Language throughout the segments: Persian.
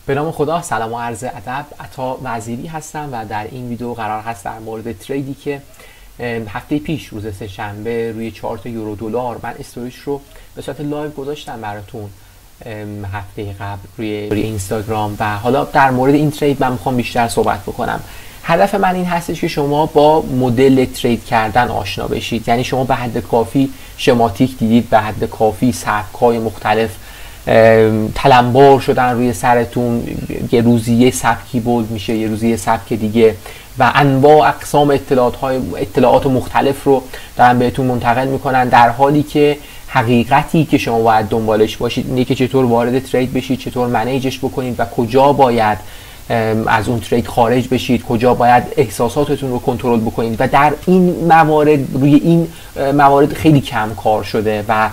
به نام خدا، سلام و عرض ادب. عطا وزیری هستم و در این ویدیو قرار هست در مورد تریدی که هفته پیش روز سه‌شنبه روی چارت یورو دلار من استوریش رو به صورت لایو گذاشتم براتون هفته قبل روی اینستاگرام و حالا در مورد این ترید من میخوام بیشتر صحبت بکنم. هدف من این هستش که شما با مدل ترید کردن آشنا بشید، یعنی شما به حد کافی شماتیک دیدید، به حد کافی سبک‌های مختلف تلمبار شدن روی سرتون، یه روزی یه سبکی بولد میشه، یه روزی یه سبک دیگه و انواع اقسام اطلاعات مختلف رو دارن بهتون منتقل میکنن، در حالی که حقیقتی که شما باید دنبالش باشید اینه که چطور وارد ترید بشید، چطور منیجش بکنید و کجا باید از اون ترید خارج بشید، کجا باید احساساتتون رو کنترل بکنید. و در این موارد، روی این موارد خیلی کم کار شده و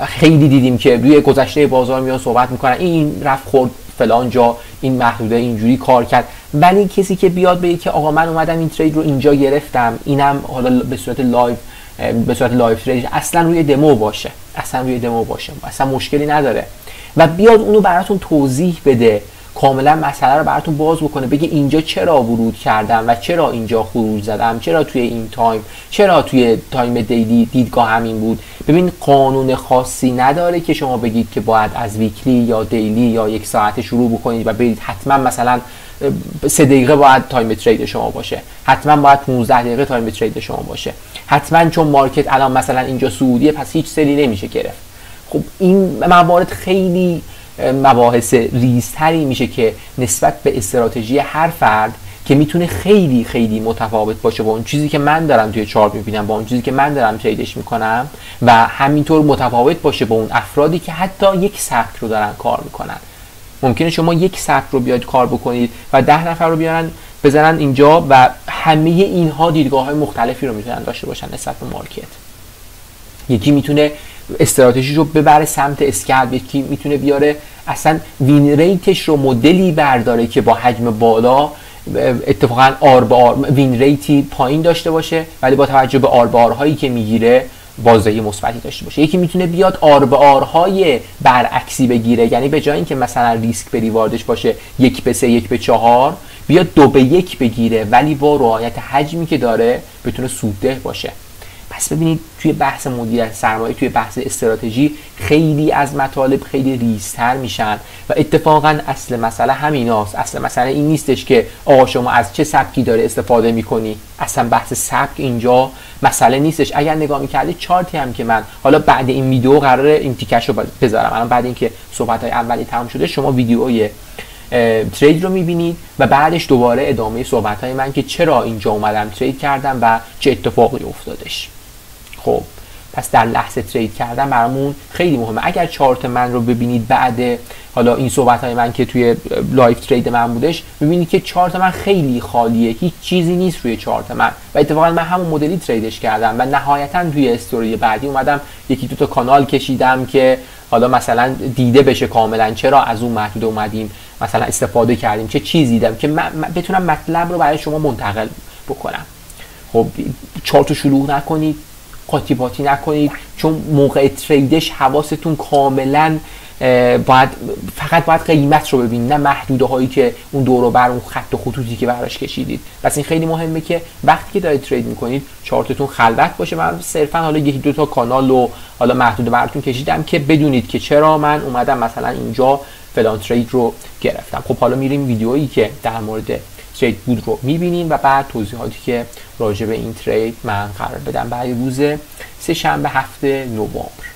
خیلی دیدیم که روی گذشته بازار میان صحبت میکنن این رفت خورد فلان جا، این محدوده اینجوری کار کرد، ولی کسی که بیاد بگه که آقا من اومدم این ترید رو اینجا گرفتم، اینم حالا به صورت لایو ترید اصلا روی دمو باشه، اصلا مشکلی نداره و بیاد اونو براتون توضیح بده، کاملا مسئله رو براتون باز بکنه، بگه اینجا چرا ورود کردم و چرا اینجا خروج زدم، چرا توی این تایم، چرا توی تایم دیلی دیدگاه همین بود. ببین، قانون خاصی نداره که شما بگید که باید از ویکلی یا دیلی یا یک ساعت شروع بکنید و برید حتما مثلا 3 دقیقه باید تایم ترید شما باشه، حتما باید 15 دقیقه تایم ترید شما باشه، حتما چون مارکت الان مثلا اینجا سعودیه پس هیچ سری نمیشه گرفت. خب این موارد خیلی مباحث ریزتری میشه که نسبت به استراتژی هر فرد که میتونه خیلی خیلی متفاوت باشه با اون چیزی که من دارم توی چارت میبینم، با اون چیزی که من دارم تریدش میکنم و همینطور متفاوت باشه با اون افرادی که حتی یک سبک رو دارن کار میکنن. ممکنه شما یک سبک رو بیاید کار بکنید و 10 نفر رو بیارن بزنن اینجا و همه اینها دیدگاه‌های مختلفی رو میتونن داشته باشن نسبت به مارکت. یکی میتونه استراتژی رو ببره سمت اسکلپ، یکی میتونه بیاره اصلا وین ریتش رو مدلی برداره که با حجم بالا اتفاقا آر به آر وین ریتی پایین داشته باشه ولی با توجه به آر به آر هایی که میگیره بازدهی مثبتی داشته باشه. یکی میتونه بیاد آر به آر های برعکسی بگیره، یعنی به جای اینکه مثلا ریسک به ریواردش باشه 1 به 3 1 به 4 بیاد 2 به 1 بگیره ولی با رعایت حجمی که داره بتونه سودده باشه. پس ببینید توی بحث مدیریت سرمایه، توی بحث استراتژی خیلی از مطالب خیلی ریزتر میشن و اتفاقا اصل مسئله همیناست. اصل مسئله این نیستش که آقا شما از چه سبکی داره استفاده میکنی، اصلا بحث سبک اینجا مسئله نیستش. اگر نگاه میکردید چارتی هم که من حالا بعد این ویدیو قراره این تیکش رو بذارم، الان بعد اینکه صحبت های اولی تمام شده شما ویدیوی ترید رو میبینید و بعدش دوباره ادامه صحبت های من که چرا اینجا اومدم ترید کردم و چه اتفاقی افتادش. خب پس در لحظه ترید کردن برامون خیلی مهمه. اگر چارت من رو ببینید بعد حالا این صحبت های من که توی لایو ترید من بودش، ببینید که چارت من خیلی خالیه، هیچ چیزی نیست روی چارت من و اتفاقا من همون مدلی تریدش کردم و نهایتا توی استوری بعدی اومدم 1-2 تا کانال کشیدم که حالا مثلا دیده بشه کاملا چرا از اون محدود اومدیم مثلا استفاده کردیم، چه چیزی دیدم که من بتونم مطلب رو برای شما منتقل بکنم. خب چارت رو شروع نکنید، قاطی باطی نکنید، چون موقع تریدش حواستون کاملا فقط باید قیمت رو ببینید، نه محدوده هایی که اون دور و بر اون خط و خطوطی که براش کشیدید. پس این خیلی مهمه که وقتی که دارید ترید میکنید چارتتون خلوت باشه. من صرفا حالا 1-2 تا کانال و حالا محدوده براتون کشیدم که بدونید که چرا من اومدم مثلا اینجا فلان ترید رو گرفتم. خب حالا میریم ویدیویی که در مورد ترید بود رو میبینیم و بعد توضیحاتی که راجع به این ترید من قرار بدم برای روز سه‌شنبه 7 نوامبر.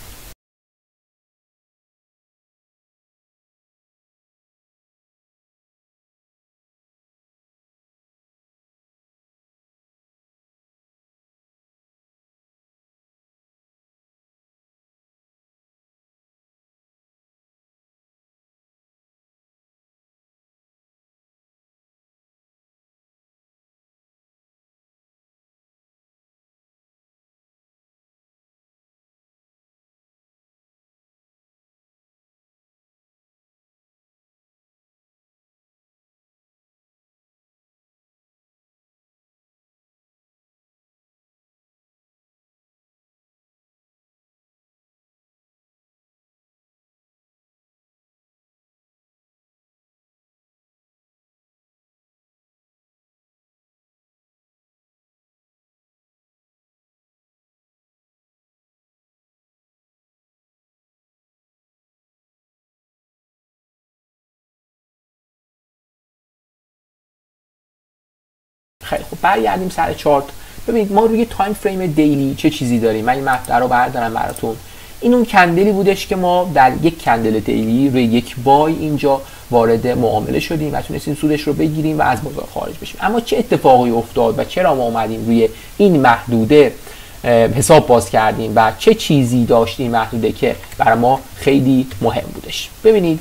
خیلی خوب، برگردیم سر چارت. ببینید ما روی تایم فریم دیلی چه چیزی داریم. من این مقطع رو بردارم براتون. این اون کندلی بودش که ما در یک کندل دیلی روی یک بای اینجا وارد معامله شدیم و تونستیم سودش رو بگیریم و از بازار خارج بشیم. اما چه اتفاقی افتاد و چرا ما اومدیم روی این محدوده حساب باز کردیم و چه چیزی داشت این محدوده که برای ما خیلی مهم بودش؟ ببینید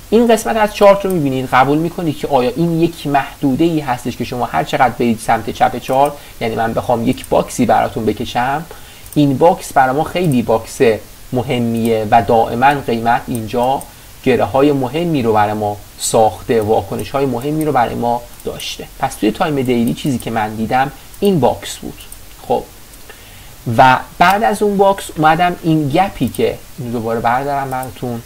این قسمت از چارت رو میبینید، قبول میکنید که آیا این یک محدوده ای هستش که شما هر چقدر برید سمت چپ چارت، یعنی من بخوام یک باکسی براتون بکشم، این باکس برای ما خیلی باکس مهمیه و دائما قیمت اینجا گره های مهمی رو برای ما ساخته، واکنش های مهمی رو برای ما داشته. پس توی تایم دیلی چیزی که من دیدم این باکس بود. خب و بعد از اون باکس اومدم این گپی که دوباره بردارم براتون،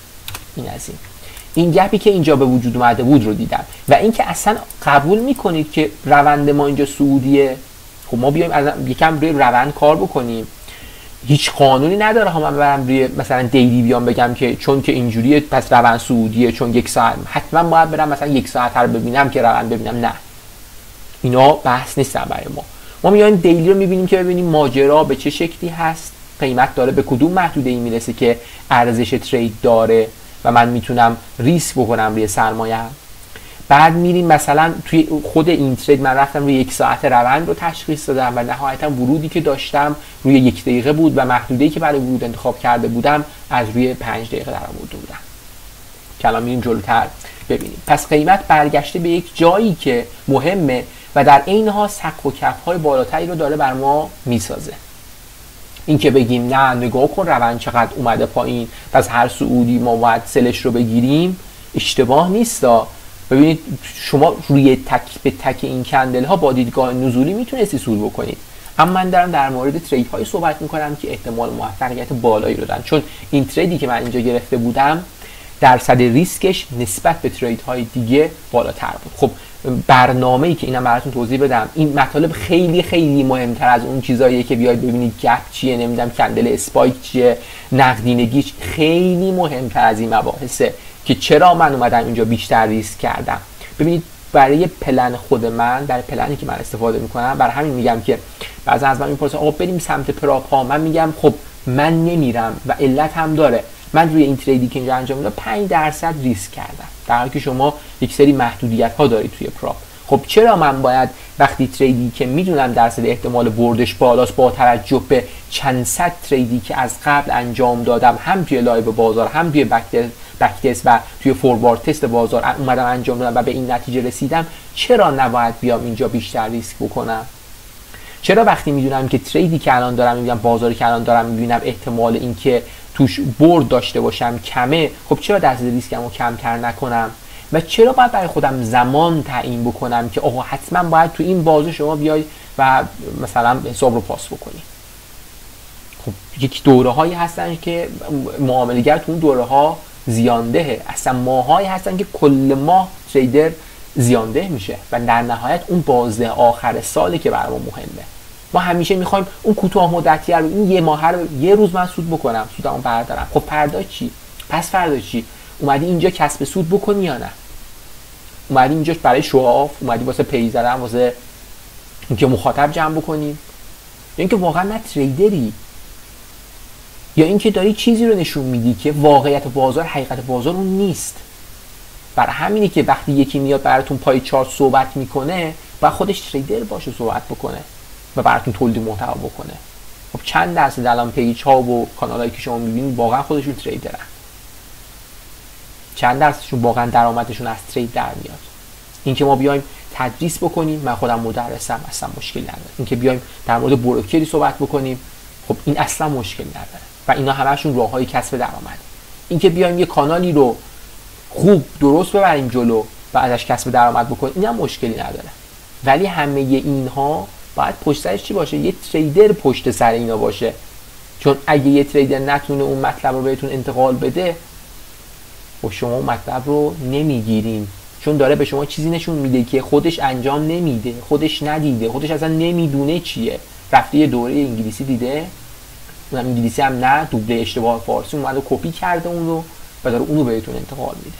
این گپی که اینجا به وجود اومده بود رو دیدم و اینکه اصلا قبول میکنید که روند ما اینجا صعودیه. خب ما بیایم از یکم روی روند کار بکنیم. هیچ قانونی نداره ها من برم روی مثلا دیلی بیام بگم که چون که اینجوریه پس روند صعودیه، چون یک ساعت حتما باید برم مثلا یک ساعت رو ببینم که روند ببینم. نه، اینا بحث نیستن برای ما. ما میایم دیلی رو میبینیم که ببینیم ماجرا به چه شکلی هست، قیمت داره به کدوم محدوده ای میرسه که ارزش ترید داره و من میتونم ریسک بکنم روی سرمایه. بعد میریم مثلا توی خود این ترید من رفتم روی یک ساعت روند رو تشخیص دادم و نهایتا ورودی که داشتم روی یک دقیقه بود و محدوده‌ای که برای ورود انتخاب کرده بودم از روی 5 دقیقه در آورده بودم. که الان میریم جلوتر ببینیم. پس قیمت برگشته به یک جایی که مهمه و در عین حال سقف و کف‌های بالاتری رو داره بر ما میسازه. این که بگیم نه نگاه کن روند چقدر اومده پایین پس هر صعودی ما باید سلش رو بگیریم، اشتباه نیستا. ببینید شما روی تک به تک این کندل ها با دیدگاه نزولی میتونستی صعود بکنید، اما من دارم در مورد ترید های صحبت میکنم که احتمال موفقیت بالایی رو دارن، چون این تریدی که من اینجا گرفته بودم درصد ریسکش نسبت به ترید های دیگه بالاتر بود. خب برنامه‌ای که اینم براتون توضیح بدم، این مطالب خیلی خیلی مهمتر از اون چیزاییه که بیاید ببینید گپ چیه، نمیدونم کندل اسپایک چیه، نقدینگی خیلی مهمتر از این مباحثه که چرا من اومدم اینجا بیشتر ریسک کردم. ببینید برای پلن خود من، برای پلنی که من استفاده میکنم، برای همین میگم که بعضی از من میپرسن آقا بریم سمت پراپ ها، من میگم خب من نمیرم و علت هم داره. من روی این تریدی که اینجا انجام میدم 5% ریسک کردم، در حالی که شما یک سری محدودیت ها دارید توی پراپ. خب چرا من باید وقتی تریدی که میدونم درصد احتمال بردش بالاست با توجه به چند صد تریدی که از قبل انجام دادم، هم توی لایو بازار هم توی بک تست و توی فوروارد تست بازار اومدم انجام دادم و به این نتیجه رسیدم، چرا نباید بیام اینجا بیشتر ریسک بکنم؟ چرا وقتی میدونم که تریدی که الان دارم میبینم، بازاری که الان دارم میبینم احتمال اینکه توش برد داشته باشم کمه، خب چرا درصد ریسکمو کمتر نکنم؟ و چرا باید برای خودم زمان تعیین بکنم که آقا حتما باید تو این بازه شما بیای و مثلا حساب رو پاس بکنی؟ خب یک دوره هایی هستن که معامله‌گر تو اون دوره ها زیانده، اصلا ماهایی هستن که کل ماه تریدر زیانده میشه و در نهایت اون بازده آخر سالی که برای ما مهمه. ما همیشه میخوایم اون کوتاه مدتی رو، این یه ماه رو یه روز من سود بکنم، سودمو بردارم. خب فردا چی؟ پس فردا چی؟ اومدی اینجا کسب سود بکنی یا نه؟ اومدی اینجا برای شواف، اومدی واسه پی زدن، واسه اینکه مخاطب جمع بکنی، یا اینکه واقعا نه تریدری، یا اینکه داری چیزی رو نشون میدی که واقعیت بازار، حقیقت بازار اون نیست. برای همینه که وقتی یکی میاد براتون پای چارت صحبت میکنه و خودش تریدر باشه صحبت بکنه و براتون تولید محتوا بکنه. خب چند درصد الان پیج ها و کانالایی که شما میبینید واقعا خودشون تریدرن؟ چند درصدشون واقعا درآمدشون از ترید در میاد؟ اینکه ما بیایم تدریس بکنیم، من خودم مدرسم، اصلا مشکل نداره. اینکه بیایم در مورد بروکری صحبت بکنیم، خب این اصلا مشکل نداره و اینا همشون راههای کسب درآمد. اینکه بیایم یه کانالی رو خوب درست ببریم جلو و ازش کسب درآمد بکنیم، این هم مشکلی نداره. ولی همه اینها باید پشت سرش چی باشه؟ یه تریدر پشت سر اینا باشه. چون اگه یه تریدر نتونه اون مطلب رو بهتون انتقال بده، و شما اون مطلب رو نمیگیرین، چون داره به شما چیزی نشون میده که خودش انجام نمیده، خودش ندیده، خودش اصلا نمیدونه چیه. رفته یه دوره انگلیسی دیده، اونم انگلیسی هم نه، دوبله اشتباه فارسی اومده کپی کرده اون رو و داره اونو بهتون انتقال میده.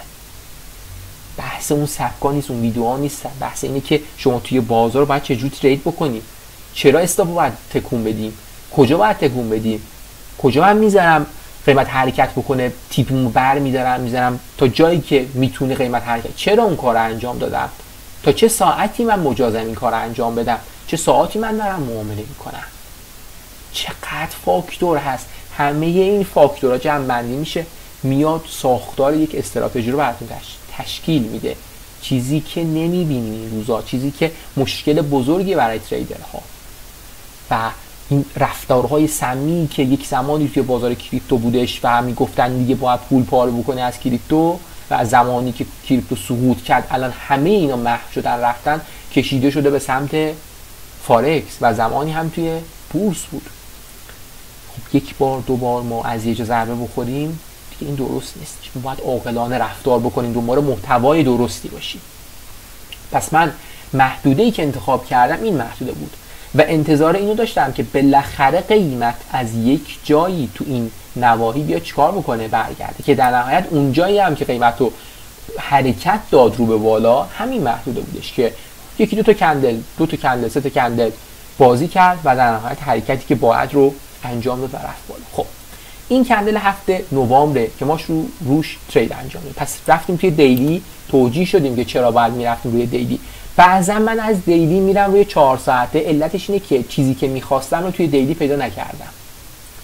بحث بحث اون سبکا نیست، اون ویدیوها نیست، بحث اینه که شما توی بازار باید چجوری ترید بکنیم، چرا استاپ باید تکون بدیم، کجا باید تکون بدیم، کجا من میذارم قیمت حرکت بکنه، تیپمو میذارم تا جایی که میتونه قیمت حرکت، چرا اون کار انجام دادم، تا چه ساعتی من مجازم این کار انجام بدم، چه ساعتی من دارم معامله میکنم. چقدر فاکتور هست، همه این فاکتورها جمع بندی میشه میاد ساختار یک استراتژی رو براتون تشکیل میده، چیزی که نمیبینیم این روزا، چیزی که مشکل بزرگی برای تریدرها و این رفتارهای سمی که یک زمانی توی بازار کریپتو بودش و میگفتن دیگه باید پول پاره بکنه از کریپتو و از زمانی که کریپتو سقوط کرد الان همه اینا محو شدن رفتن کشیده شده به سمت فارکس و زمانی هم توی بورس بود. خب یک بار دو بار ما از یه جا ضربه بخوریم دیگه این درست نیست، ما باید عاقلانه رفتار بکنیم، دنبال محتوای درستی باشیم. پس من محدوده‌ای که انتخاب کردم این محدوده بود و انتظار اینو داشتم که بالاخره قیمت از یک جایی تو این نواحی بیا چیکار بکنه، برگرده، که در نهایت اون جایی هم که قیمت رو حرکت داد رو به بالا همین محدوده بودش که یکی دو تا کندل سه تا کندل بازی کرد و در نهایت حرکتی که باید رو انجام داد و رفت بالا. خب این کندل هفته نوامبر که ما روش ترید انجام دادیم، پس رفتیم توی دیلی توجیه شدیم که چرا باید میرفتیم روی دیلی. بعضا من از دیلی میرم روی 4 ساعته، علتش اینه که چیزی که میخواستم رو توی دیلی پیدا نکردم.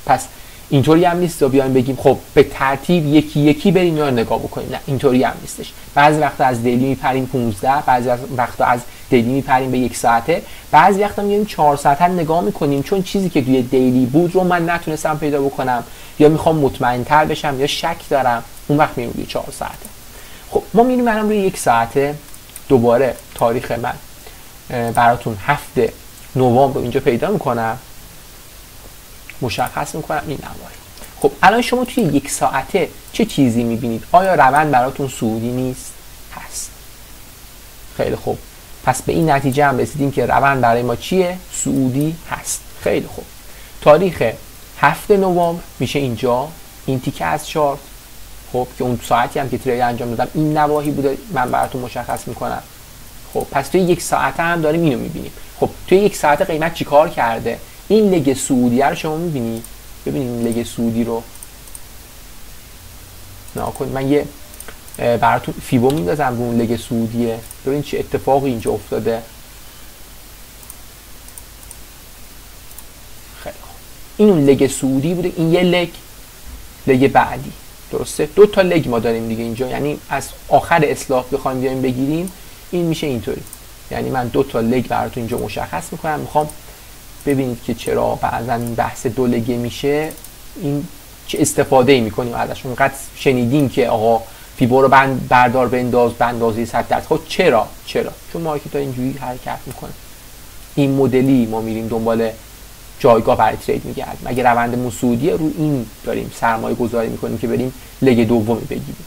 پس اینطوری هم نیست بیایم بگیم خب به ترتیب یکی یکی بریم یا نگاه بکنیم، نه اینطوری هم نیستش. بعضی وقتا از دیلی میپریم 15، بعضی وقتا از دیلی میپریم به 1 ساعته، بعضی وقتا میگیم 4 ساعته نگاه میکنیم چون چیزی که توی دیلی بود رو من نتونستم پیدا بکنم یا میخوام مطمئن تر بشم یا شک دارم، اون وقت میریم روی 4 ساعته. خب ما میریم الان روی 1 ساعته. دوباره تاریخ من براتون 7 نوامبر رو اینجا پیدا میکنم، مشخص میکنم این نواحی. خب الان شما توی 1 ساعته چه چیزی میبینید؟ آیا روند براتون صعودی نیست؟ هست. خیلی خوب، پس به این نتیجه هم رسیدیم که روند برای ما چیه؟ صعودی هست. خیلی خوب، تاریخ 7 نوامبر میشه اینجا این تیکه از چارت. خب که اون ساعتی هم که ترید انجام دادم این نواحی بوده، من براتون مشخص میکنم. خب پس توی 1 ساعته هم داریم اینو میبینیم. خب توی 1 ساعته قیمت چیکار کرده؟ این لگ صعودی رو شما میبینید؟ ببینید این لگ صعودی رو ناکن. من یه براتون فیبو میندازم رو اون لگ صعودیه، ببینید چه اتفاقی اینجا افتاده. خیلی خوب، این اون لگ صعودی بوده، این یه لگ بعدی، درسته؟ 2 تا لگ ما داریم دیگه اینجا، یعنی از آخر اصلاح بخوایم بیایم بگیریم این میشه اینطوری. یعنی من 2 تا لگ براتون اینجا مشخص میکنم، میخوام ببینید که چرا بعضا این بحث 2 لگه میشه، این چه استفاده ای میکنیم ازش. اونقدر شنیدیم که آقا فیبو رو بردار بنداز به اندازه 100%. خب چرا؟ چون مارکت ها اینجوری حرکت میکنه، این مدلی ما میریم دنبال جایگاه برای ترید میگردیم. اگه روندمون صعودیه رو این داریم سرمایه گذاری میکنیم که بریم لگ دومی بگیریم.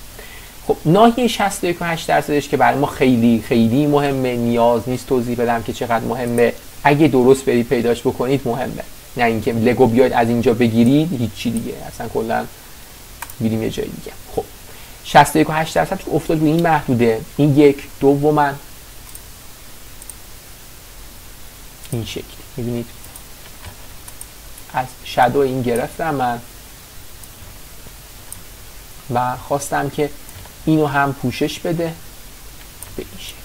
خب ناحیه 61.8% که برای ما خیلی خیلی مهمه، نیاز نیست توضیح بدم که چقدر مهمه، اگه درست برید پیداش بکنید مهمه، نه اینکه لگو بیاید از اینجا بگیرید هیچی دیگه، اصلا کلا میریم یه جای دیگه. خب 61.8% افتاد روی این محدوده، این 1 دومن این شکلی میبینید از شادو این گرفتم من و خواستم که اینو هم پوشش بده به این شکل.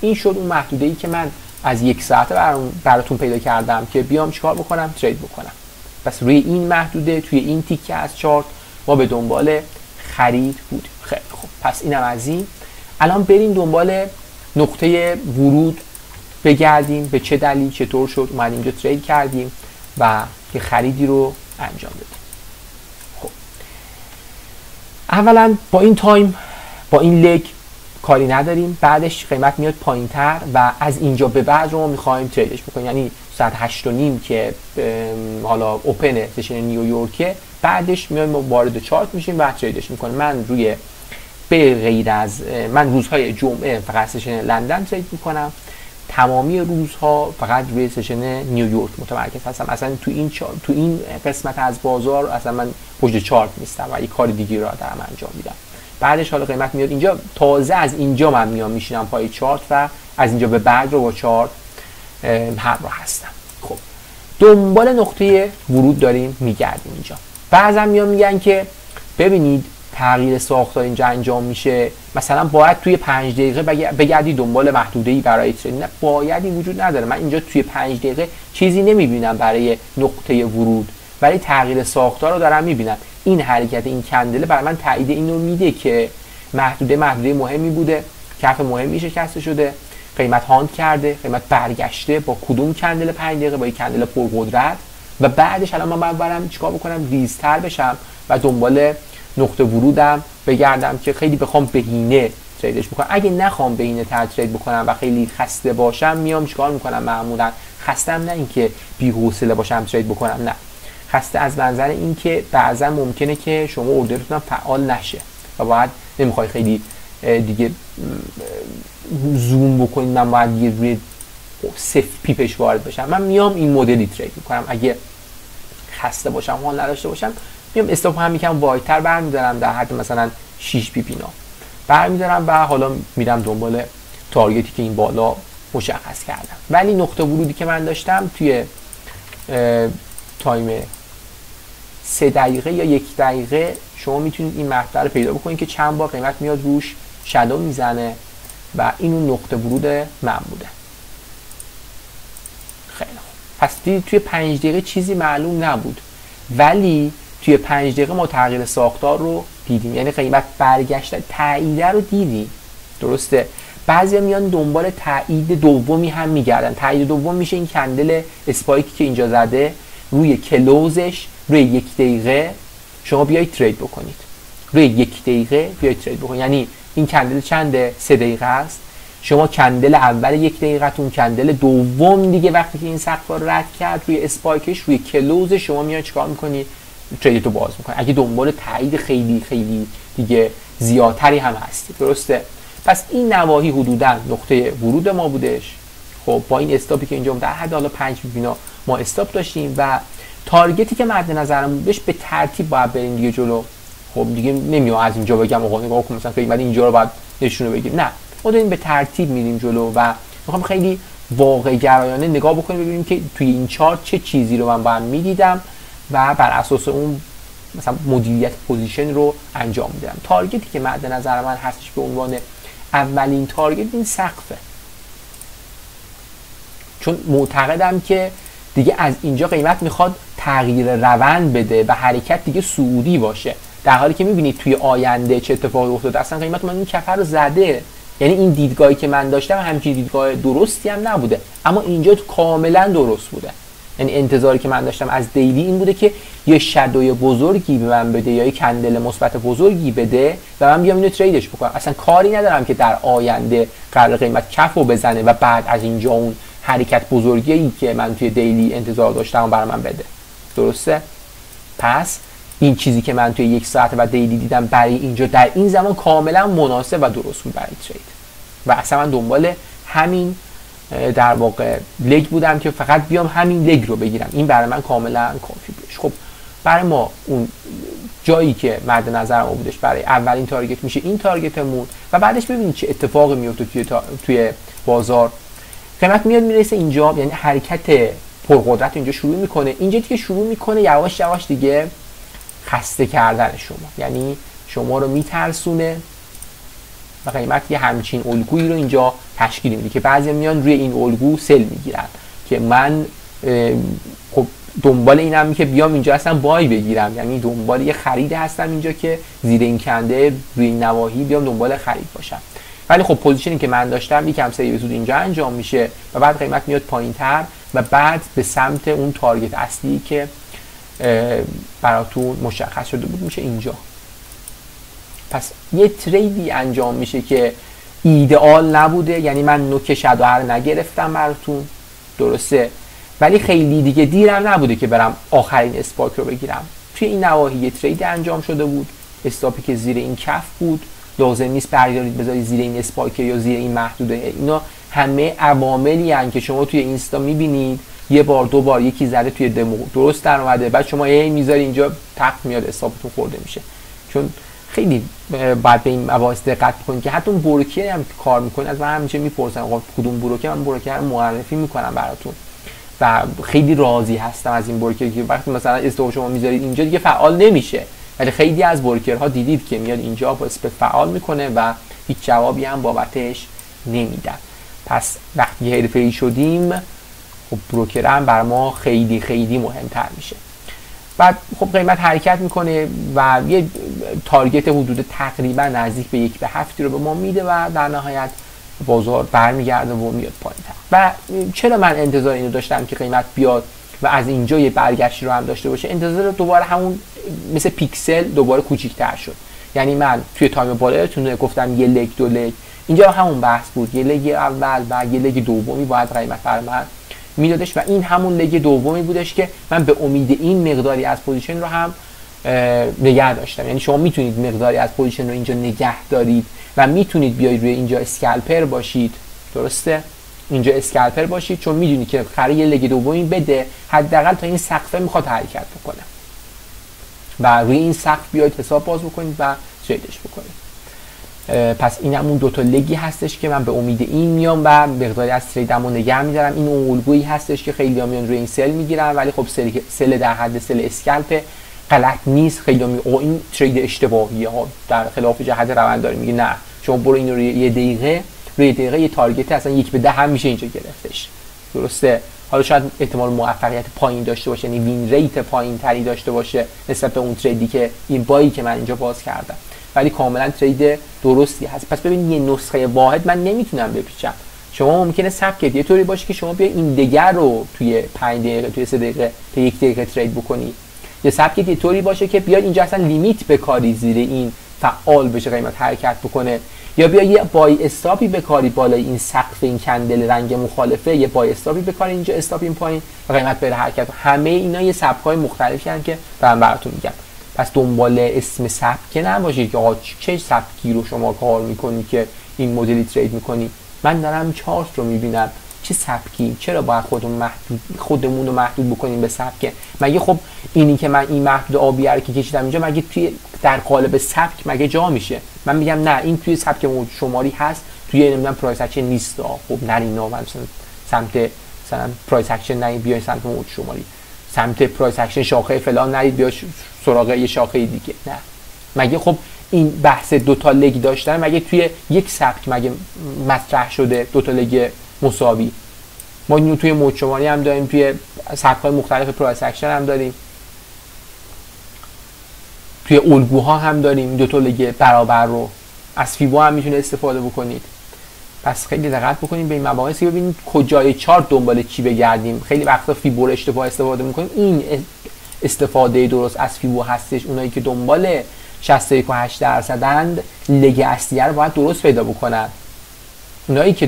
این شد اون محدوده ای که من از 1 ساعته براتون پیدا کردم که بیام چیکار بکنم؟ ترید بکنم. پس روی این محدوده توی این تیکه از چارت ما به دنبال خرید بودیم. خیلی خوب، پس اینم از این. الان بریم دنبال نقطه ورود بگردیم، به چه دلیل چطور شد اومدیم اینجا ترید کردیم و یه خریدی رو انجام بدیم. خب اولا با این تایم با این لگ کاری نداریم، بعدش قیمت میاد پایینتر و از اینجا به بعد رو ما میخوایم تریدش بکنیم، یعنی ساعت 8:30 که حالا اوپن سشن نیویورکه، بعدش میایم وارد چارت میشیم و تریدش میکنیم. من روی به غیر از من روزهای جمعه فقط سشن لندن ترید میکنم، تمامی روزها فقط روی سشن نیویورک متمرکز هستم. اصلا تو این قسمت از بازار اصلا من پشت چارت نیستم و یک کار دیگه را دارم انجام میدم. بعدش حالا قیمت میاد اینجا. تازه از اینجا من میام میشینم پای چارت و از اینجا به بعد رو با چارت همراه هستم. خب دنبال نقطه ورود داریم میگردیم اینجا. بعضا میگن که ببینید تغییر ساختار اینجا انجام میشه، مثلا باید توی 5 دقیقه بگردی دنبال محدوده‌ای برای ترید. نه، بایدی وجود نداره. من اینجا توی 5 دقیقه چیزی نمیبینم برای نقطه ورود، ولی تغییر ساختار رو دارم میبینم. این حرکت این کندله برای من تایید اینو میده که محدوده مهمی بوده، کف مهمی شکسته شده، قیمت هاند کرده، قیمت برگشته با کدوم کندل 5 دقیقه، با یک کندل پرقدرت. و بعدش الان من برم چیکار بکنم؟ ریزتر بشم و دنبال نقطه ورودم بگردم که خیلی بخوام بهینه تریدش بکنم. اگه نخوام بهینه تر ترید بکنم و خیلی خسته باشم، میام چیکار میکنم؟ معمولا خستم، نه اینکه بی‌حوصله باشم ترید بکنم، نه، خسته از منظر این که بعضا ممکنه که شما اوردرتون فعال نشه و باید نمیخوای خیلی دیگه زوم بکنید، من باید یه روی صفر پیپش وارد بشم. من میام این مدلی ترید میکنم. اگه خسته باشم، حال نداشته باشم، میام استاپ هم میکنم وایدتر برمیدارم، در حد مثلا 6 پی اینا برمیدارم و حالا میرم دنبال تارگتی که این بالا مشخص کردم. ولی نقطه ورودی که من داشتم توی تایم 3 دقیقه یا 1 دقیقه شما میتونید این مقطع رو پیدا بکنید که چند بار قیمت میاد روش شادو میزنه و این اون نقطه ورود من بوده. خیلی خوب. پس دیدید توی 5 دقیقه چیزی معلوم نبود، ولی توی 5 دقیقه ما تغییر ساختار رو دیدیم، یعنی قیمت برگشته، تایید رو دیدیم. درسته؟ بعضیا میان دنبال تایید دومی هم میگردن. تایید دوم میشه این کندل اسپایکی که اینجا زده روی کلوزش روی 1 دقیقه شما بیایید ترید بکنید. روی 1 دقیقه بیایید ترید بکنید. یعنی این کندل چنده؟ 3 دقیقه است. شما کندل اول 1 دقیقه تون، کندل دوم دیگه وقتی که این سقف رو رد کرد روی اسپایکش روی کلوز شما میاد چیکار میکنید؟ تریدتو باز میکنید. اگه دنبال تایید خیلی خیلی دیگه زیادتری هم هستید. درسته؟ پس این نواحی حدودا نقطه ورود ما بودش. خب با این استاپی که اینجا در حد حالا 5 بینا ما استاپ داشتیم و تارگتی که مد نظرم بودش به ترتیب باید بریم دیگه جلو. خب دیگه نمیام از اینجا بگم آقا نگاه کن مثلا قیمت اینجا رو باید نشونه بگیریم، نه، ما داریم به ترتیب میریم جلو و میخوام خیلی واقع گرایانه نگاه بکنیم ببینیم که توی این چارت چه چیزی رو من باید میدیدم و بر اساس اون مثلا مدیریت پوزیشن رو انجام میدم. تارگتی که مد نظر من هستش به عنوان اولین تارگت این سقفه، چون معتقدم که دیگه از اینجا قیمت میخواد تغییر روند بده و حرکت دیگه صعودی باشه، در حالی که میبینید توی آینده چه اتفاقی افتاده. اصلا قیمت من این کفر رو زده، یعنی این دیدگاهی که من داشتم همچین دیدگاه درستی هم نبوده، اما اینجا کاملا درست بوده. یعنی انتظاری که من داشتم از دیلی این بوده که یه شادوی بزرگی به من بده یا یه کندل مثبت بزرگی بده و من بیام اینو تریدش بکنم. اصلا کاری ندارم که در آینده قرار قیمت کف رو بزنه و بعد از اینجا اون حرکت بزرگی که من توی دیلی انتظار داشتم برای من بده. درسته؟ پس این چیزی که من توی 1 ساعت و دیلی دیدم برای اینجا در این زمان کاملا مناسب و درست بود برای ترید و اصلا من دنبال همین در واقع لگ بودم که فقط بیام همین لگ رو بگیرم. این برای من کاملا کافی بودش. خب برای ما اون جایی که مد نظر ما بودش برای اولین تارگت میشه این تارگتمون و بعدش ببینید چه اتفاقی میفته توی بازار. قیمت میاد میرسه اینجا، یعنی حرکت پرقدرت اینجا شروع میکنه. اینجا دیگه شروع میکنه یواش یواش دیگه خسته کردن شما، یعنی شما رو میترسونه و قیمت یه همچین الگویی رو اینجا تشکیل میده که بعضی میان روی این الگو سل میگیرن که من خب دنبال اینم که بیام اینجا اصلا بای بگیرم، یعنی دنبال یه خرید هستم اینجا که زیر این کنده روی این نواحی بیام دنبال خرید باشم. ولی خب پوزیشنی که من داشتم یکم سری زود اینجا انجام میشه و بعد قیمت میاد پایینتر و بعد به سمت اون تارگت اصلی که براتون مشخص شده بود میشه اینجا. پس یه تریدی انجام میشه که ایدئال نبوده، یعنی من نوک شادو رو نگرفتم براتون، درسته، ولی خیلی دیگه دیرم نبوده که برم آخرین اسپایک رو بگیرم. توی این نواحی یه ترید انجام شده بود، استاپی که زیر این کف بود، لازم نیست بردارید بذارید زیر این اسپایک یا زیر این محدوده. اینا همه عواملی هستن که شما توی اینستا میبینید یه بار دو بار یکی زده توی دمو درست در اومده، بعد شما میذاری اینجا تق میاد استاپتون خورده میشه. چون خیلی باید به این مباحث دقت کنید که حتی اون بروکری هم کار میکنه از من همیشه میپرسن آقا کدوم بروکر، من بروکر رو معرفی میکنم براتون و خیلی راضی هستم از این بروکری که وقتی مثلا استوب شما میذارید اینجا دیگه فعال نمیشه، ولی خیلی از بروکرها دیدید که میاد اینجا با اسپت فعال میکنه و هیچ جوابی هم بابتش نمیدن. پس وقتی حرفه‌ای شدیم خب بروکر هم بر ما خیلی خیلی مهمتر میشه. بعد خب قیمت حرکت میکنه و یه تارگت حدود تقریبا نزدیک به 1/7 رو به ما میده و در نهایت بازار برمیگرده و میاد پایین‌تر. و چرا من انتظار اینو داشتم که قیمت بیاد و از اینجا یه برگشتی رو هم داشته باشه؟ انتظار دوباره همون مثل پیکسل دوباره کوچیک‌تر شد. یعنی من توی تایم بالاتون گفتم یه لگ دو لگ، اینجا همون بحث بود، یه لگ اول و یه لگ دومی باید قیمت بر من میدادش و این همون لگ دومی بودش که من به امید این مقداری از پوزیشن رو هم نگه داشتم. یعنی شما میتونید مقداری از پوزیشن رو اینجا نگه دارید و میتونید بیاید روی اینجا اسکالپر باشید، درسته؟ اینجا اسکالپر باشید چون میدونید که قراره یه لگ دومی بده، حداقل تا این سقف میخواد حرکت بکنه و روی این سقف بیاید حساب باز بکنید و تریدش بکنید. پس این همون دوتا لگی هستش که من به امید این میام و مقداری از تریدمو نگه میدارم. این اون الگویی هستش که خیلی میان روی این سل میگیرن، ولی خب سل در حد سل اسکالپ غلط نیست. خیلی این ترید اشتباهیه ها، در خلاف جهت روند داره میگه نه شما برو اینو روی یه دقیقه یه تارگت اصلا 1/10 هم میشه اینجا گرفتش، درسته؟ حالا شاید احتمال موفقیت پایین داشته باشه، یعنی وین ریت پایین تری داشته باشه نسبت به اون تریدی که این بایی که من اینجا باز کردم، ولی کاملا ترید درستی هست. پس ببین یه نسخه واحد من نمیتونم بپیچم. شما ممکنه سبکت یه طوری باشه که شما بیا این دگر رو توی 5 دقیقه توی 3 دقیقه تا 1 دقیقه ترید بکنی، یا سبکت یه طوری باشه که بیاد اینجا اصلا لیمیت بکاری زیر این فعال بشه قیمت حرکت بکنه، یا بیا یه بای استاپی بکاری بالای این سقف این کندل رنگ مخالفه، یه بای استاپی بکاری اینجا استاپ این پایین و قیمت بره حرکت. همه اینا یه سبک‌های مختلفی هستن که من براتون میگم. پس دنبال اسم سبک نباشید که آقا چه سبکی رو شما کار میکنی که این مدلی ترید میکنی. من دارم چارت رو میبینم، چه سبکی، چرا باید خودمون رو محدود بکنیم به سبک؟ مگه خب اینی که من این محدود آبیه رو که کشیدم اینجا مگه توی در قالب سبک مگه جا میشه؟ من میگم نه این توی سبک موج شماری هست، توی نمیدونم پرایس اکشن نیست. خب نرینا مثلا سمت مثلا پرایس اکشن نرید بیاین سمت موج شماری، سمت پرایس اکشن شاخه فلان نرید بیا سراغ یه شاخه دیگه. نه مگه خب این بحث دو تا لگ داشتن مگه توی یک سبک مگه مطرح شده؟ دو تا لگ مساوی ما اینو توی موج شماری هم داریم، توی سبک‌های مختلف پرایس اکشن هم داریم، توی الگوها هم داریم دو تا لگ برابر رو. از فیبو هم میتونه استفاده بکنید. پس خیلی دقت بکنید به این مباحث، ببینید کجای چارت دنبال چی بگردیم. خیلی وقتا فیبو رو اشتباه استفاده میکنیم. این استفاده درست از فیبو هستش. اونایی که دنبال 61.8%اند لگ اصلیه رو باید درست پیدا بکنن. اونایی که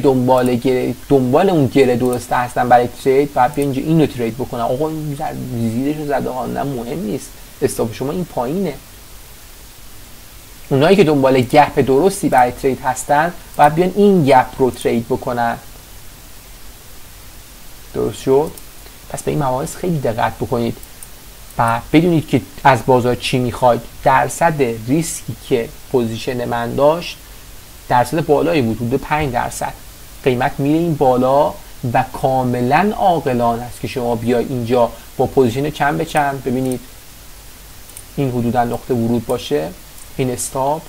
دنبال اون گره درسته هستن برای ترید باید بیا اینجا اینو ترید بکنن. آقا این زیرش رو زده ها، نه مهم نیست، استاپ شما این پایینه. اونایی که دنبال گپ درستی برای ترید هستن باید بیان این گپ رو ترید بکنن. درست شد؟ پس به این مباحث خیلی دقت بکنید و بدونید که از بازار چی میخواید. درصد ریسکی که پوزیشن من داشت درصد بالایی بود، حدود 5%. قیمت میره این بالا و کاملا عاقلانه است که شما بیای اینجا با پوزیشن چند به چند، ببینید این حدودا نقطه ورود باشه، این استاپ،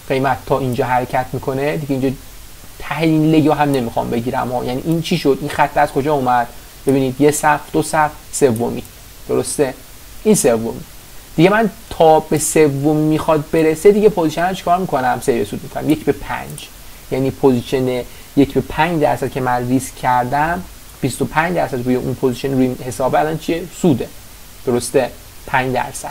قیمت تا اینجا حرکت میکنه دیگه. اینجا ته این لگو هم نمیخوام بگیرم ها. یعنی این چی شد؟ این خط از کجا اومد؟ ببینید یه صف، دو صف، سومی، درسته؟ این سومی دیگه. من تا به سومی میخواد برسه دیگه پوزیشن رو چیکار میکنم؟ سیر سود میکنم 1/5. یعنی پوزیشن 1/5% که من ریسک کردم 25% روی اون پوزیشن روی حساب الان چیه؟ سوده، درسته؟ 5%.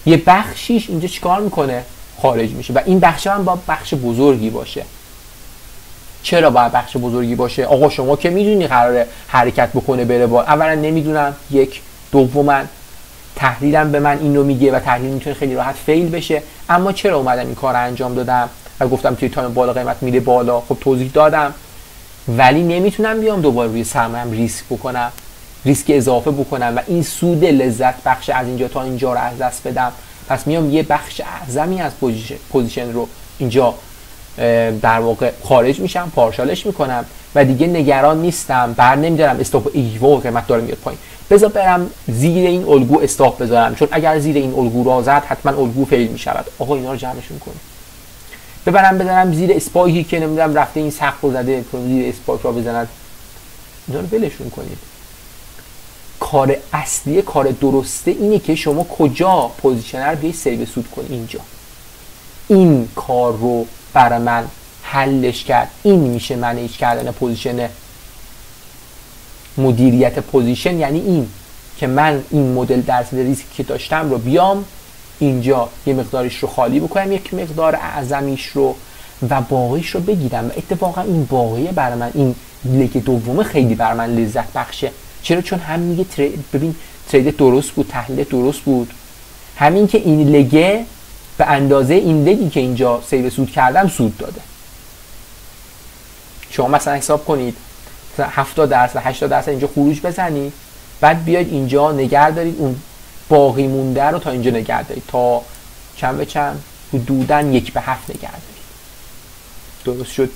یه بخشیش اینجا چیکار میکنه؟ خارج میشه و این بخش هم با بخش بزرگی باشه. چرا باید بخش بزرگی باشه؟ آقا شما که میدونی قراره حرکت بکنه بره بالا. اولا نمیدونم، یک. دوما تحلیلم به من اینو میگه و تحلیل میتونه خیلی راحت فیل بشه. اما چرا اومدم این کار انجام دادم و گفتم توی تایم بالا قیمت میره بالا؟ خب توضیح دادم، ولی نمیتونم بیام دوباره روی سرمایه‌ام ریسک بکنم، ریسک اضافه بکنم و این سود لذت بخش از اینجا تا اینجا رو از دست بدم. پس میام یه بخش اعظمی از پوزیشن رو اینجا در واقع خارج میشم، پارشالش میکنم و دیگه نگران نیستم، بر نمیدارم استاپ ایوا قیمت داره میاد پایین، بذار برم زیر این الگو استاپ بذارم، چون اگر زیر این الگو را زد حتما الگو فیل میشود. آقا اینا رو جمعشون کنید. بذارم زیر اسپایکی که نمیدونم رفته این سقف رو زده، زیر اسپایک را بزنن، اینا رو ولشون کنید. کار اصلی، کار درسته اینه که شما کجا پوزیشنر بیای سیو سود کنی. اینجا این کار رو برای من حلش کرد. این میشه منیج کردن پوزیشن. مدیریت پوزیشن یعنی این که من این مدل درصد ریسکی که داشتم رو بیام اینجا یه مقدارش رو خالی بکنم، یک مقدار اعظمیش رو و باقیش رو بگیرم. و اتفاقا این باقیه برای من، این لگ دومه خیلی برای من لذت بخشه. چرا؟ چون هم میگه ببین ترید درست بود، تحلیل درست بود، همین که این لگه به اندازه این لگی که اینجا سیو سود کردم سود داده. شما مثلا حساب کنید 70% 80% اینجا خروج بزنید، بعد بیاید اینجا نگه دارید، اون باقی مونده رو تا اینجا نگه دارید، تا چند به چند حدوداً 1/7 نگه دارید. درست شد؟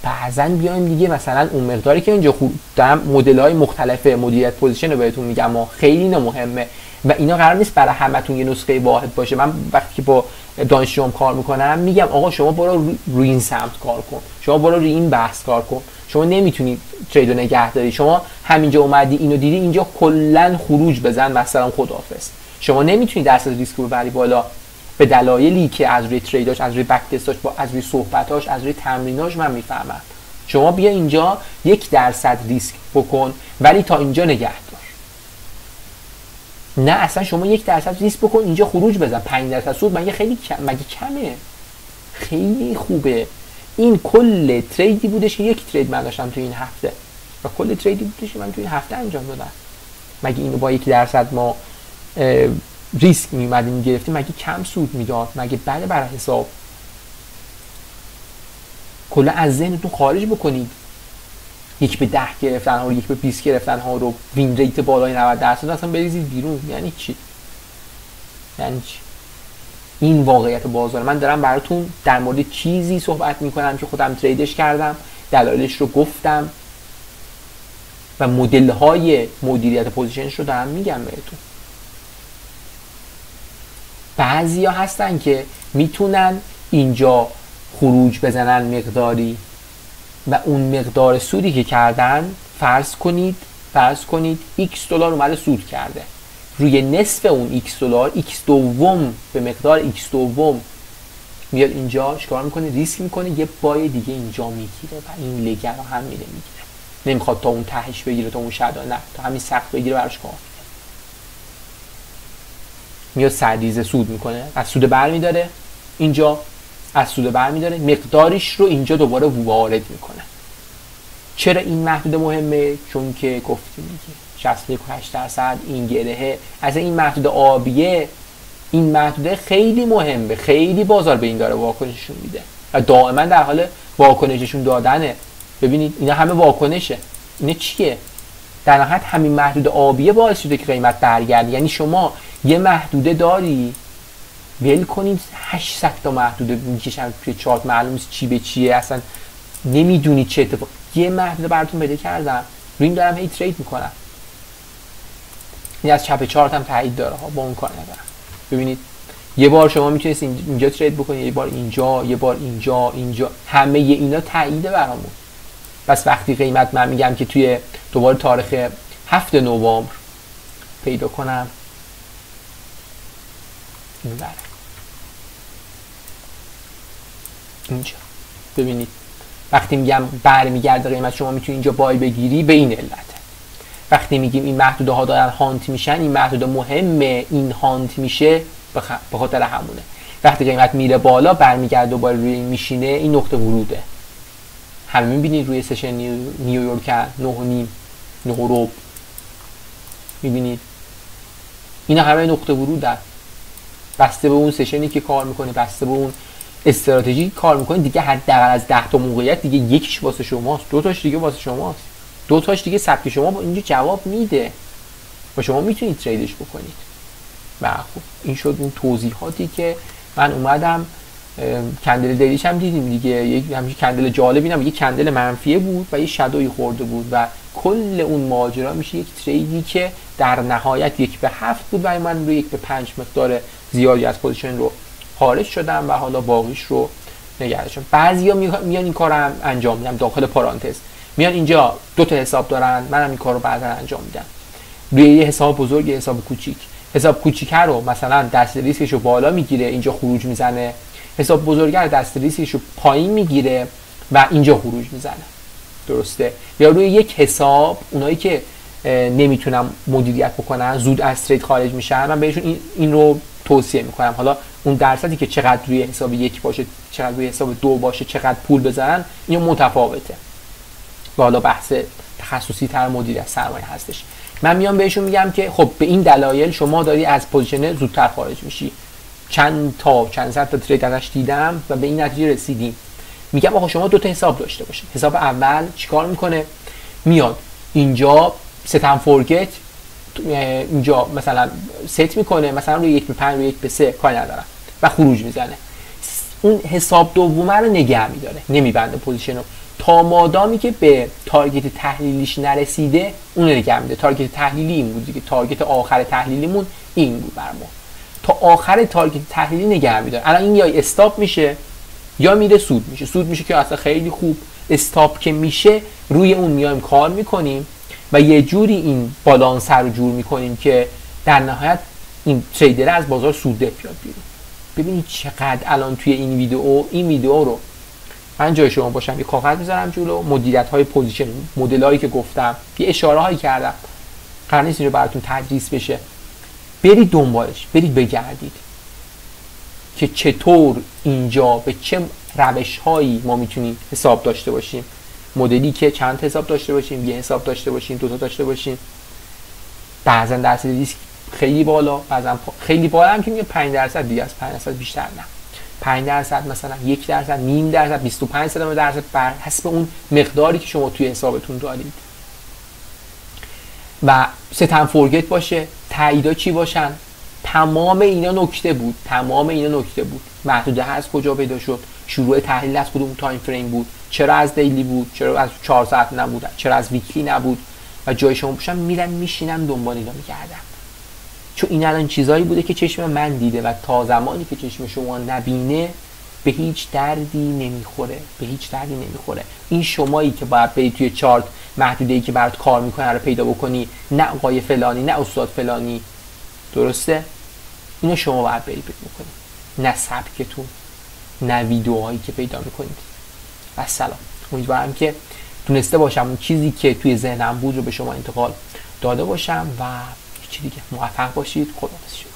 بعضا بیایم دیگه مثلا اون مقداری که اینجا دارم مدل‌های مختلف مدیریت پوزیشن رو بهتون میگم، ما خیلی مهمه و اینا قرار نیست برای همتون یه نسخه واحد باشه. من وقتی که با دانشجوام کار میکنم میگم آقا شما برو روی این سمت کار کن، شما برو روی این بحث کار کن، شما نمیتونی ترید رو نگه داری، شما همینجا اومدی اینو دیدی اینجا کلا خروج بزن مثلا خداحافظ. شما نمیتونی درصد ریسک رو ببری بالا به دلایلی که از روی تریداش، از روی بک تستاش، از روی صحبتاش، از روی تمریناش من میفهمم. شما بیا اینجا 1% ریسک بکن ولی تا اینجا نگه دار. نه اصلا شما 1% ریسک بکن اینجا خروج بزن، 5% سود مگه خیلی مگه کمه؟ خیلی خوبه. این کل تریدی بودش که یک ترید من داشتم تو این هفته و کل تریدی بودش که من تو این هفته انجام دادم. مگه اینو با 1% ما ریسک میمدیم گرفتیم مگه کم سود میداد؟ مگه بله برای حساب؟ کلا از ذهنتون خارج بکنید 1/10 گرفتن ها رو، 1/20 گرفتن ها رو، وین ریت بالای 90% اصلا بریزید بیرون. یعنی چی؟ یعنی چی؟ این واقعیت بازار. من دارم براتون در مورد چیزی صحبت میکنم که خودم تریدش کردم، دلایلش رو گفتم و مدل های مدیریت پوزیشنش رو دارم میگم بهتون. بعضیا هستن که میتونن اینجا خروج بزنن مقداری و اون مقدار سودی که کردن فرض کنید x دلار اومده سود کرده، روی نصف اون x دلار x دوم به مقدار x دوم میاد اینجا چیکار میکنه؟ ریسک میکنه، یه بای دیگه اینجا میگیره و این لگر رو هم میگیره. نمیخواد تا اون تهش بگیره، تا اون شدا، نه تا همین سقف بگیره براش کافیه. میاد سرریزه سود میکنه، از سود برمیداره اینجا، از سود برمیداره مقداریش رو اینجا دوباره وارد میکنه. چرا این محدوده مهمه؟ چون که گفتیم دیگه 61.8% این گرهه از این محدوده آبیه. این محدوده خیلی مهمه، خیلی بازار به این داره واکنششون میده و دائما در حال واکنششون دادنه. ببینید اینا همه واکنشه. اینا چیه؟ در نهایت همین محدوده آبیه باعث شده که قیمت برگرده. یعنی شما یه محدوده داری، ول کنید 800 تا محدوده میکشن توی چارت، معلوم نیست چی به چیه، اصلا نمیدونید چه اتفاق. یه محدوده براتون بده کردم، روی این دارم هی ترید میکنم. این از چپ چارت هم تایید داره ها، با اون کار ندارم. ببینید یه بار شما میتونید اینجا ترید بکنید، یه بار اینجا، یه بار اینجا، همه اینا تاییده برامون. پس وقتی قیمت من میگم که توی دوباره تاریخ 7 نوامبر پیدا کنم این بره اینجا، ببینید وقتی میگم برمیگرده قیمت شما میتونید اینجا بای بگیری، به این علته. وقتی میگیم این محدوده ها دارن هانت میشن، این محدوده مهمه، این هانت میشه به خاطر همونه. وقتی قیمت میره بالا برمیگرده دوباره روی این میشینه، این نقطه وروده. همه میبینید روی سشن نیویورک 9.5 9 میبینید اینا همه نقطه ورودن. بسته به اون سشنی که کار میکنه، بسته به اون استراتژی کار میکنه دیگه. حداقل از 10 تا موقعیت دیگه یکیش واسه شماست، 2 تاش دیگه واسه شماست، 2 تاش دیگه سبک شما با اینجا جواب میده و شما میتونید تریدش بکنید. و خب این شد اون توضیحاتی که من اومدم. کندل دیلیش هم دیدیم دیگه، یک همین کندل جالبی نبود، یک کندل منفیه بود و یه شادوی خورده بود و کل اون ماجرا میشه یک تریدی که در نهایت 1 به 7 بود و من روی 1 به 5 مقدار زیادی از پوزیشن رو خارج شدم و حالا باقیش رو نگه داشتم. بعضیا میان این کارو انجام میدن داخل پارانتز، میان اینجا 2 تا حساب دارن، منم این کارو بعضا انجام میدم روی یه حساب بزرگ یه حساب کوچیک. حساب کوچیکه رو مثلا دست ریسکش رو بالا میگیره، اینجا خروج میزنه، حساب بزرگتر دست ریسکش رو پایین میگیره و اینجا خروج میزنه. درسته؟ یا روی یک حساب اونایی که نمیتونن مدیریت بکنن زود از ترید خارج میشن، من بهشون این رو توصیه میکنم. حالا اون درصدی که چقدر روی حساب 1 باشه، چقدر روی حساب 2 باشه، چقدر پول بزنن، این متفاوته و حالا بحث تخصصی تر مدیریت سرمایه هستش. من میام بهشون میگم که خب به این دلایل شما داری از پوزیشن زودتر خارج میشی، چند صد تا ترید ازش دیدم و به این نتیجه رسیدیم. میگم آقا شما 2 تا حساب داشته باشید. حساب اول چیکار میکنه؟ میاد اینجا ستم فورگت، اینجا مثلا ست میکنه، مثلا روی 1 به 5 روی 1 به 3 کار ندارم و خروج میزنه. اون حساب دومه رو نگه میداره، نمیبنده پوزیشن رو تا مادامی که به تارگت تحلیلیش نرسیده اون نگه میده. تارگت تحلیلی این بود دیگه، تارگت آخر تحلیلیمون این بود بر ما، تا آخر تارگت تحلیلی نگه میداره. الان این یا استاپ میشه یا میره سود میشه. سود میشه که اصلا خیلی خوب، استاپ که میشه روی اون میایم کار میکنیم و یه جوری این بالانس رو جور میکنیم که در نهایت این تریدر از بازار سود بیاد بیرون. ببینید چقدر الان توی این ویدیو رو من جای شما باشم یه کاغذ میذارم جلو، مدیریت های پوزیشن، مدل هایی که گفتم، یه اشاره هایی کردم، قرار نیست اینجا براتون تدریس بشه، برید دنبالش، برید بگردید که چطور اینجا به چه روش هایی ما میتونیم حساب داشته باشیم. مدلی که چند حساب داشته باشیم، یه حساب داشته باشیم، 2 تا داشته باشیم، بعضا درصد ریسک خیلی بالا، بعضا خیلی بالا هم که میگه 5% دیگه، از 5% بیشتر نه، 5% مثلا 1%، نیم درصد، 25% بر حسب اون مقداری که شما توی حسابتون دارید. و ستم فورگت باشه، تاییدا چی باشن، تمام اینا نکته بود. محدوده از کجا پیدا شد، شروع تحلیل از کدوم تایم فریم بود، چرا از دیلی بود، چرا از 4 ساعت نبود، چرا از ویکلی نبود. و جای شما باشم میرم میشینم دنبال اینا میگردم، چون این الان چیزایی بوده که چشم من دیده و تا زمانی که چشم شما نبینه به هیچ دردی نمیخوره. این شمایی که باید برید توی چارت محدوده‌ای که برات کار میکنه رو پیدا بکنی، نه آقای فلانی، نه استاد فلانی. درسته؟ اینو شما باید برید بکنید، نه سبکتون، نه ویدیوهایی که پیدا میکنید. و سلام. امیدوارم که تونسته باشم اون چیزی که توی ذهنم بود رو به شما انتقال داده باشم و چی دیگه. موفق باشید. خداحافظ.